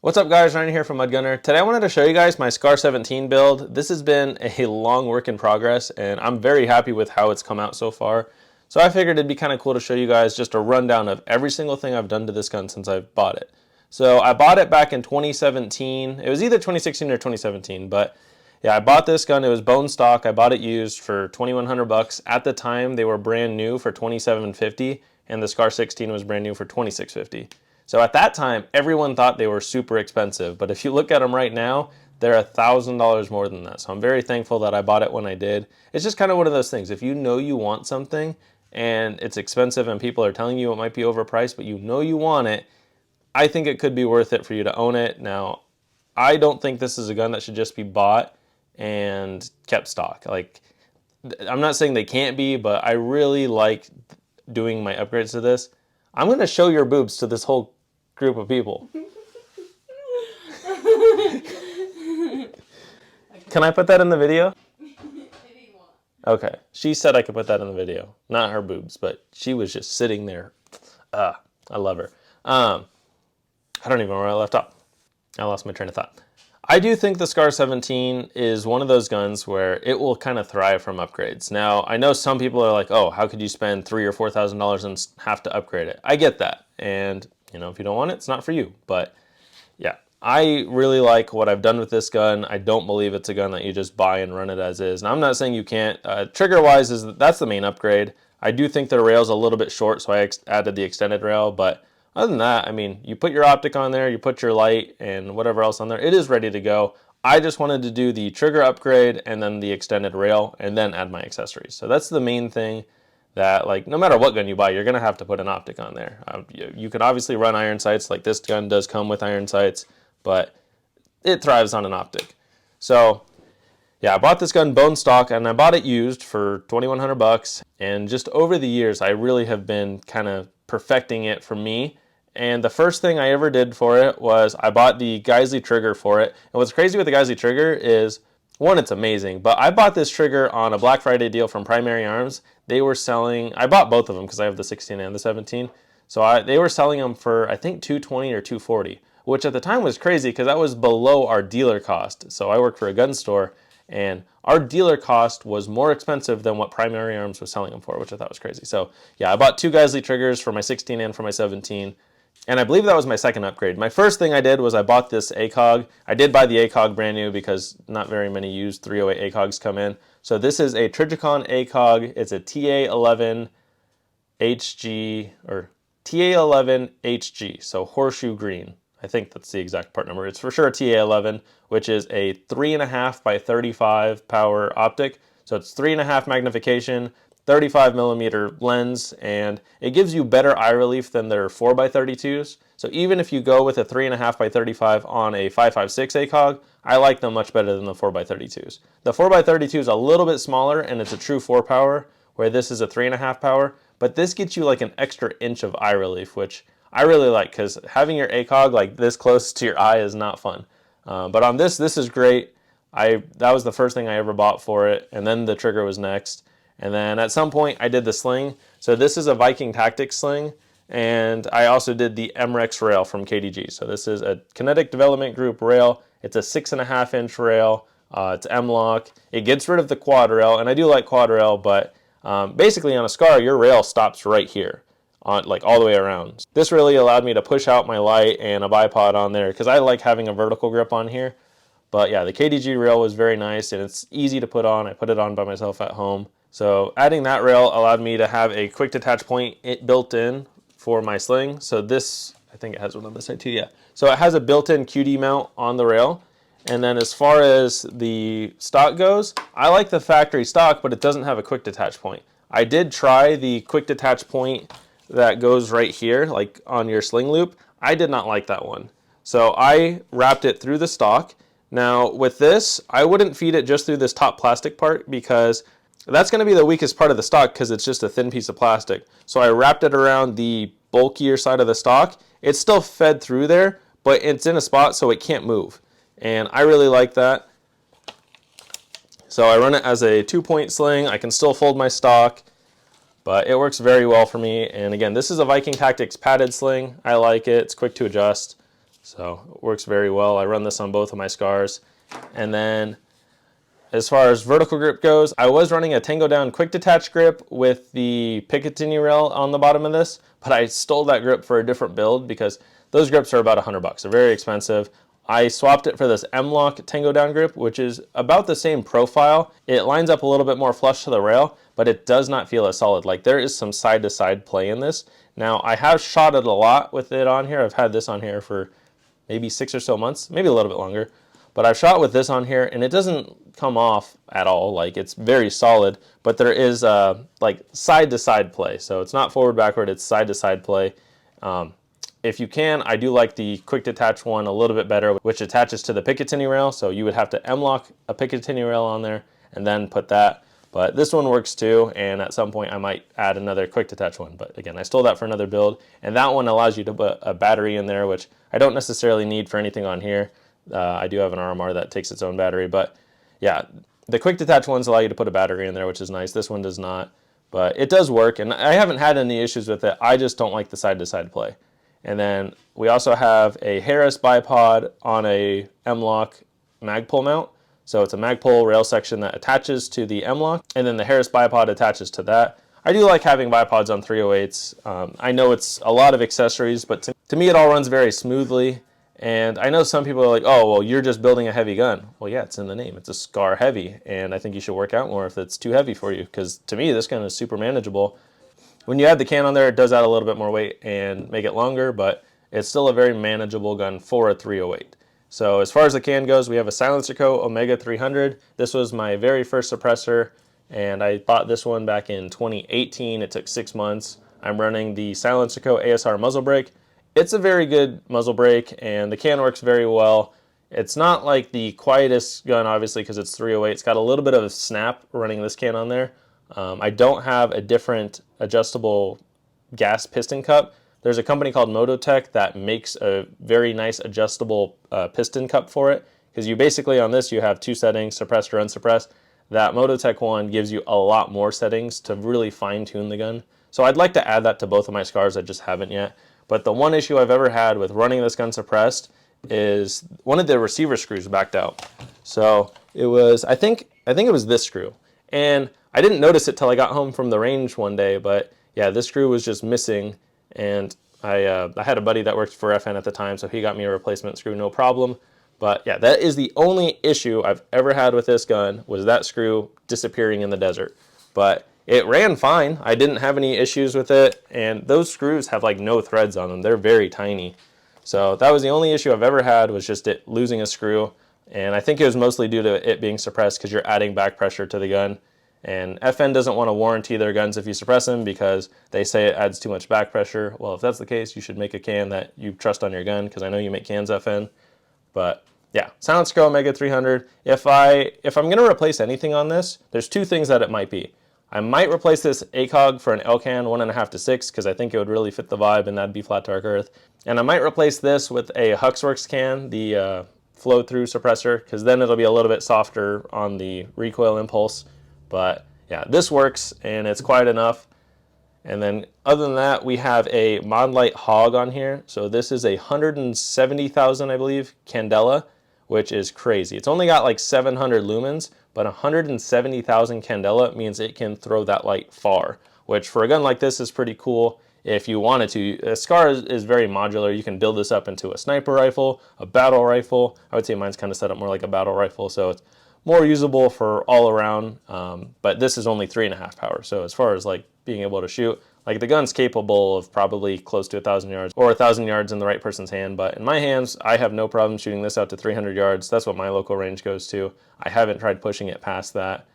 What's up guys, Ryan here from Mudgunner. Today I wanted to show you guys my Scar 17 build. This has been a long work in progress and I'm very happy with how it's come out so far. So I figured it'd be kind of cool to show you guys just a rundown of every single thing I've done to this gun since I've bought it. So I bought it back in 2017. It was either 2016 or 2017, but yeah, I bought this gun. It was bone stock. I bought it used for 2,100 bucks. At the time, they were brand new for 2,750 and the Scar 16 was brand new for 2,650. So at that time, everyone thought they were super expensive, but if you look at them right now, they're $1,000 more than that. So I'm very thankful that I bought it when I did. It's just kind of one of those things. If you know you want something and it's expensive and people are telling you it might be overpriced, but you know you want it, I think it could be worth it for you to own it. Now, I don't think this is a gun that should just be bought and kept stock. Like, I'm not saying they can't be, but I really like doing my upgrades to this. I'm going to show your boobs to this whole group of people. Can I put that in the video? Okay. She said I could put that in the video. Not her boobs, but she was just sitting there. I love her. I don't even know where I left off. I lost my train of thought. I do think the Scar 17 is one of those guns where it will kind of thrive from upgrades. Now, I know some people are like, oh, how could you spend $3,000 or $4,000 and have to upgrade it? I get that. And, you know, if you don't want it, it's not for you. But, yeah, I really like what I've done with this gun. I don't believe it's a gun that you just buy and run it as is. Now, I'm not saying you can't. Trigger-wise, that's the main upgrade. I do think the rail's a little bit short, so I added the extended rail, but other than that, I mean, you put your optic on there, you put your light and whatever else on there, it is ready to go. I just wanted to do the trigger upgrade and then the extended rail and then add my accessories. So that's the main thing that, like, no matter what gun you buy, you're going to have to put an optic on there. You can obviously run iron sights, like this gun does come with iron sights, but it thrives on an optic. So yeah, I bought this gun bone stock and I bought it used for 2,100 bucks. And just over the years, I really have been kind of perfecting it for me. And the first thing I ever did for it was I bought the Geisley trigger for it. And what's crazy with the Geisley trigger is, one, it's amazing, but I bought this trigger on a Black Friday deal from Primary Arms. They were selling, I bought both of them because I have the 16 and the 17. So they were selling them for, I think, $220 or $240, which at the time was crazy because that was below our dealer cost. So I work for a gun store and our dealer cost was more expensive than what Primary Arms was selling them for, which I thought was crazy. So yeah, I bought two Geisley triggers for my 16 and for my 17. And I believe that was my second upgrade. My first thing I did was I bought this ACOG. I did buy the ACOG brand new because not very many used 308 ACOGs come in. So this is a Trijicon ACOG. It's a TA11 HG, or TA11 HG, so horseshoe green. I think that's the exact part number. It's for sure a TA11, which is a 3.5 by 35 power optic. So it's 3.5 magnification, 35 millimeter lens, and it gives you better eye relief than their 4 by 32s. So even if you go with a 3.5 by 35 on a 5.56 ACOG, I like them much better than the 4 by 32s. The 4 by 32 is a little bit smaller and it's a true 4 power, where this is a 3.5 power, but this gets you like an extra inch of eye relief, which I really like because having your ACOG like this close to your eye is not fun. But on this is great. That was the first thing I ever bought for it, and then the trigger was next. And then at some point I did the sling. So this is a Viking Tactics sling, and I also did the MREX rail from KDG. So this is a Kinetic Development Group rail. It's a 6.5 inch rail. It's M-LOK. It gets rid of the quad rail, and I do like quad rail, but basically on a Scar, your rail stops right here, on like all the way around. This really allowed me to push out my light and a bipod on there because I like having a vertical grip on here. But yeah, the KDG rail was very nice and it's easy to put on. I put it on by myself at home. So adding that rail allowed me to have a quick detach point built in for my sling. So this, I think it has one on this side too, yeah. So it has a built-in QD mount on the rail. And then as far as the stock goes, I like the factory stock, but it doesn't have a quick detach point. I did try the quick detach point that goes right here, like on your sling loop. I did not like that one. So I wrapped it through the stock. Now with this, I wouldn't feed it just through this top plastic part because that's going to be the weakest part of the stock because it's just a thin piece of plastic. So I wrapped it around the bulkier side of the stock. It's still fed through there, but it's in a spot so it can't move. And I really like that. So I run it as a 2-point sling. I can still fold my stock, but it works very well for me. And again, this is a Viking Tactics padded sling. I like it. It's quick to adjust. So it works very well. I run this on both of my scars. And then as far as vertical grip goes, I was running a Tango Down quick detach grip with the Picatinny rail on the bottom of this, but I stole that grip for a different build because those grips are about $100. They're very expensive. I swapped it for this M-Lock Tango Down grip, which is about the same profile. It lines up a little bit more flush to the rail, but it does not feel as solid. Like, there is some side-to-side play in this. Now, I have shot it a lot with it on here. I've had this on here for maybe 6 or so months, maybe a little bit longer. But I've shot with this on here, and it doesn't come off at all. Like, it's very solid, but there is like side-to-side play. So it's not forward-backward, it's side-to-side play. If you can, I do like the quick detach one a little bit better, which attaches to the Picatinny rail. So you would have to M-lock a Picatinny rail on there and then put that. But this one works too, and at some point I might add another quick detach one. But again, I stole that for another build, and that one allows you to put a battery in there, which I don't necessarily need for anything on here. I do have an RMR that takes its own battery, but yeah, the quick detach ones allow you to put a battery in there, which is nice. This one does not, but it does work, and I haven't had any issues with it. I just don't like the side-to-side play. And then we also have a Harris bipod on a M-Lock Magpul mount. So it's a Magpul rail section that attaches to the M-Lock, and then the Harris bipod attaches to that. I do like having bipods on 308s. I know it's a lot of accessories, but to me it all runs very smoothly. And I know some people are like, oh, well, you're just building a heavy gun. Well, yeah, it's in the name. It's a SCAR heavy, and I think you should work out more if it's too heavy for you, because to me, this gun is super manageable. When you add the can on there, it does add a little bit more weight and make it longer, but it's still a very manageable gun for a 308. So as far as the can goes, we have a Silencer-Co Omega 300. This was my very first suppressor, and I bought this one back in 2018. It took 6 months. I'm running the Silencer-Co ASR muzzle brake. It's a very good muzzle brake, and the can works very well. It's not like the quietest gun, obviously, because it's 308. It's got a little bit of a snap running this can on there. I don't have a different adjustable gas piston cup. There's a company called Mototech that makes a very nice adjustable piston cup for it, because you basically, on this, you have 2 settings, suppressed or unsuppressed. That Mototech one gives you a lot more settings to really fine-tune the gun. So I'd like to add that to both of my scars. I just haven't yet. But the one issue I've ever had with running this gun suppressed is one of the receiver screws backed out. So it was, I think it was this screw. And I didn't notice it till I got home from the range one day, but yeah, this screw was just missing. And I had a buddy that worked for FN at the time, so he got me a replacement screw, no problem. But yeah, that is the only issue I've ever had with this gun, was that screw disappearing in the desert. But it ran fine. I didn't have any issues with it, and those screws have like no threads on them. They're very tiny. So that was the only issue I've ever had, was just it losing a screw. And I think it was mostly due to it being suppressed, because you're adding back pressure to the gun. And FN doesn't want to warranty their guns if you suppress them, because they say it adds too much back pressure. Well, if that's the case, you should make a can that you trust on your gun, because I know you make cans, FN. But yeah, Silencer-Co Omega 300. If I'm going to replace anything on this, there's 2 things that it might be. I might replace this ACOG for an L-can 1.5 to 6, because I think it would really fit the vibe, and that'd be flat dark earth. And I might replace this with a Huxworks can, the flow-through suppressor, because then it'll be a little bit softer on the recoil impulse. But yeah, this works, and it's quiet enough. And then other than that, we have a Modlite Hog on here. So this is a 170,000, I believe, Candela, which is crazy. It's only got like 700 lumens, but 170,000 Candela means it can throw that light far, which for a gun like this is pretty cool. If you wanted to, a SCAR is very modular. You can build this up into a sniper rifle, a battle rifle. I would say mine's kind of set up more like a battle rifle, so it's more usable for all around, but this is only 3.5 power. So as far as like being able to shoot, like the gun's capable of probably close to 1,000 yards, or 1,000 yards in the right person's hand. But in my hands, I have no problem shooting this out to 300 yards. That's what my local range goes to. I haven't tried pushing it past that.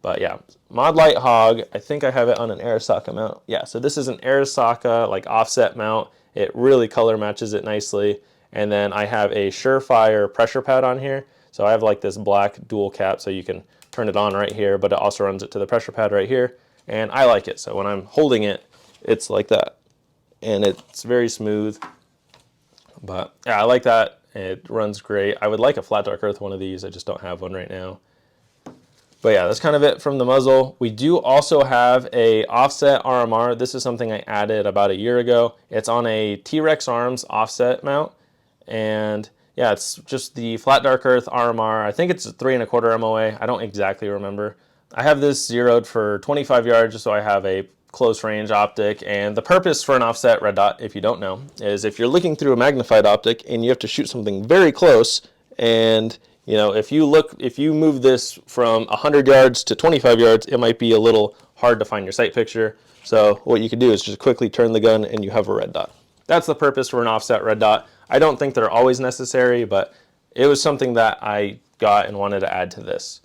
But yeah, Modlite Hog, I think I have it on an Arisaka mount. Yeah, so this is an Arisaka like offset mount. It really color matches it nicely. And then I have a Surefire pressure pad on here. So I have like this black dual cap, so you can turn it on right here, but it also runs it to the pressure pad right here. And I like it. So when I'm holding it, it's like that. And it's very smooth. But yeah, I like that. It runs great. I would like a flat dark earth one of these. I just don't have one right now. But yeah, that's kind of it from the muzzle. We do also have a offset RMR. This is something I added about a year ago. It's on a T-Rex Arms offset mount. And yeah, it's just the flat dark earth RMR. I think it's 3 1/4 MOA. I don't exactly remember. I have this zeroed for 25 yards, so I have a close range optic. And the purpose for an offset red dot, if you don't know, is if you're looking through a magnified optic and you have to shoot something very close, and you know, if you move this from 100 yards to 25 yards, it might be a little hard to find your sight picture. So what you can do is just quickly turn the gun and you have a red dot. That's the purpose for an offset red dot. I don't think they're always necessary, but it was something that I got and wanted to add to this.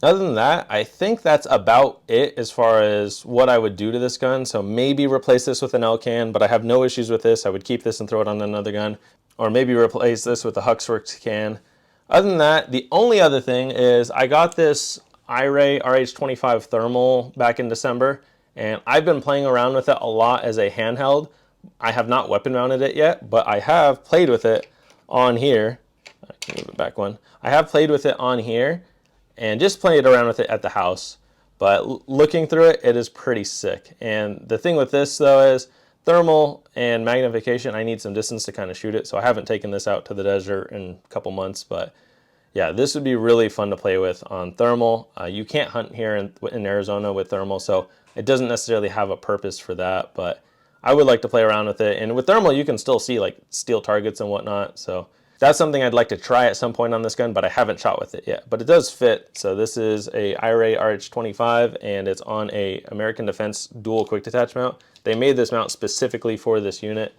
Other than that, I think that's about it as far as what I would do to this gun. So maybe replace this with an L-can, but I have no issues with this. I would keep this and throw it on another gun. Or maybe replace this with a Huxworks can. Other than that, the only other thing is I got this iRay RH25 thermal back in December, and I've been playing around with it a lot as a handheld. I have not weapon mounted it yet, but I have played with it on here. I can move it back one. I have played with it on here and just played around with it at the house. But looking through it, it is pretty sick. And the thing with this though is thermal and magnification, I need some distance to kind of shoot it. So I haven't taken this out to the desert in a couple months, but yeah, this would be really fun to play with on thermal. You can't hunt here in Arizona with thermal, so it doesn't necessarily have a purpose for that, but I would like to play around with it. And with thermal, you can still see like steel targets and whatnot. So that's something I'd like to try at some point on this gun, but I haven't shot with it yet. But it does fit. So this is a iRay RH25, and it's on a American Defense dual quick detach mount. They made this mount specifically for this unit.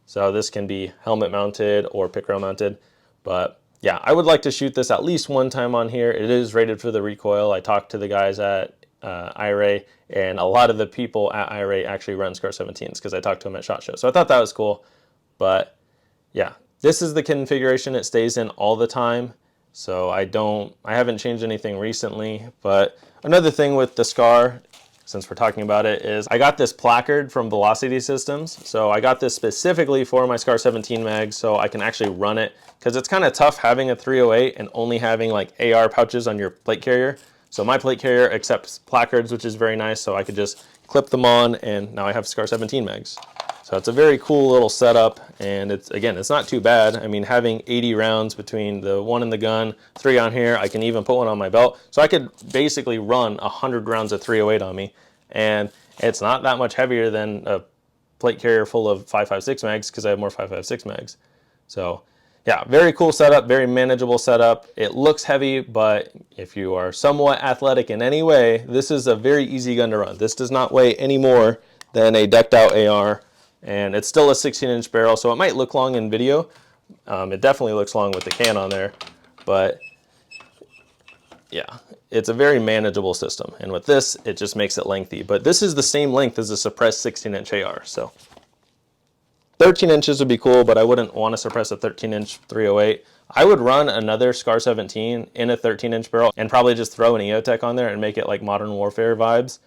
So this can be helmet mounted or pick rail mounted. But yeah, I would like to shoot this at least one time on here. It is rated for the recoil. I talked to the guys at iRay, and a lot of the people at iRay actually run SCAR 17s because I talked to them at SHOT Show. So I thought that was cool. But yeah, this is the configuration it stays in all the time. So I haven't changed anything recently. But another thing with the SCAR, since we're talking about it, is I got this placard from Velocity Systems. So I got this specifically for my SCAR 17 mag so I can actually run it, because it's kind of tough having a 308 and only having like AR pouches on your plate carrier. So my plate carrier accepts placards, which is very nice, so I could just clip them on and now I have SCAR 17 mags. So it's a very cool little setup, and it's not too bad. I mean, having 80 rounds between the one in the gun, 3 on here, I can even put one on my belt. So I could basically run 100 rounds of 308 on me, and it's not that much heavier than a plate carrier full of 5.56 mags because I have more 5.56 mags. So yeah, very cool setup, very manageable setup. It looks heavy, but if you are somewhat athletic in any way, this is a very easy gun to run. This does not weigh any more than a decked out AR, and it's still a 16-inch barrel, so it might look long in video. It definitely looks long with the can on there, but yeah, it's a very manageable system. And with this, it just makes it lengthy. But this is the same length as a suppressed 16-inch AR, so 13 inches would be cool, but I wouldn't want to suppress a 13-inch 308. I would run another SCAR 17 in a 13-inch barrel and probably just throw an EOTech on there and make it like Modern Warfare vibes.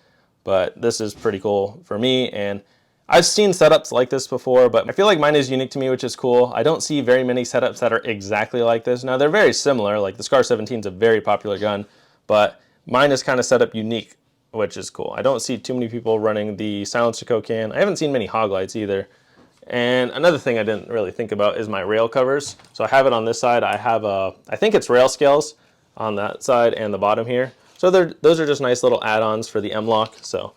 But this is pretty cool for me, and I've seen setups like this before, but I feel like mine is unique to me, which is cool. I don't see very many setups that are exactly like this. Now, they're very similar. Like the SCAR 17 is a very popular gun, but mine is kind of set up unique, which is cool. I don't see too many people running the silencer can. I haven't seen many hog lights either. And another thing I didn't really think about is my rail covers. So I have it on this side. I have I think it's rail scales on that side and the bottom here. So those are just nice little add-ons for the M-LOK. So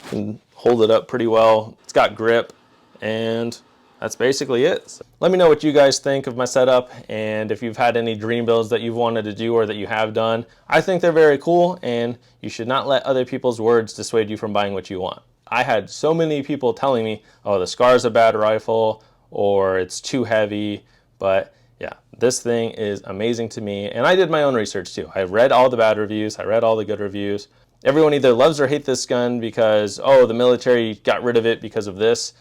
you can hold it up pretty well. It's got grip, and that's basically it. So let me know what you guys think of my setup, and if you've had any dream builds that you've wanted to do or that you have done. I think they're very cool, and you should not let other people's words dissuade you from buying what you want. I had so many people telling me, oh, the SCAR's a bad rifle, or it's too heavy, but yeah, this thing is amazing to me, and I did my own research too. I read all the bad reviews, I read all the good reviews. Everyone either loves or hates this gun because, oh, the military got rid of it because of this.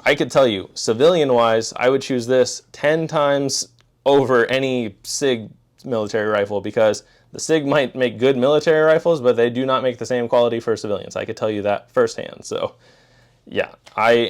I could tell you, civilian-wise, I would choose this 10 times over any SIG military rifle, because the SIG might make good military rifles, but they do not make the same quality for civilians. I could tell you that firsthand. So yeah, I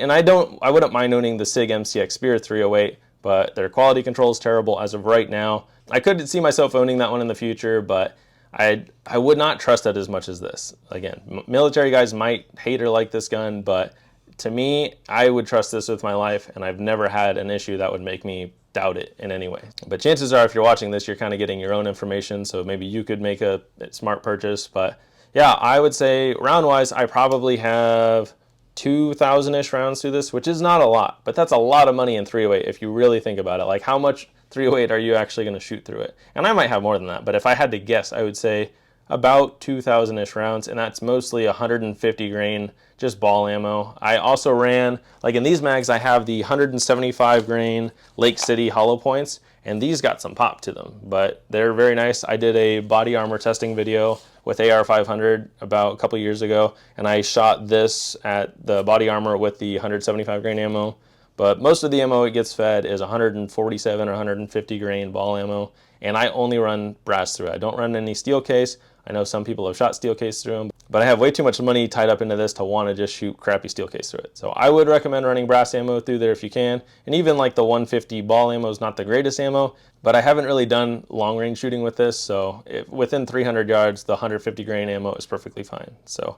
wouldn't mind owning the SIG MCX Spear 308, but their quality control is terrible as of right now. I could see myself owning that one in the future, but I would not trust it as much as this. Again, military guys might hate or like this gun, but to me, I would trust this with my life, and I've never had an issue that would make me doubt it in any way. But chances are, if you're watching this, you're kind of getting your own information, so maybe you could make a smart purchase. But yeah, I would say round-wise, I probably have 2,000-ish rounds through this, which is not a lot, but that's a lot of money in 308 if you really think about it. Like, how much 308 are you actually going to shoot through it? And I might have more than that, but if I had to guess, I would say about 2,000-ish rounds, and that's mostly 150 grain just ball ammo. I also ran, like in these mags, I have the 175 grain Lake City hollow points, and these got some pop to them, but they're very nice. I did a body armor testing video with AR-500 about a couple years ago, and I shot this at the body armor with the 175 grain ammo. But most of the ammo it gets fed is 147 or 150 grain ball ammo, and I only run brass through it. I don't run any steel case. I know some people have shot steel case through them, but I have way too much money tied up into this to want to just shoot crappy steel case through it. So I would recommend running brass ammo through there if you can. And even like the 150 ball ammo is not the greatest ammo, but I haven't really done long range shooting with this. So within 300 yards, the 150 grain ammo is perfectly fine. So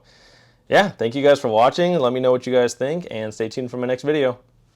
yeah, thank you guys for watching. Let me know what you guys think, and stay tuned for my next video.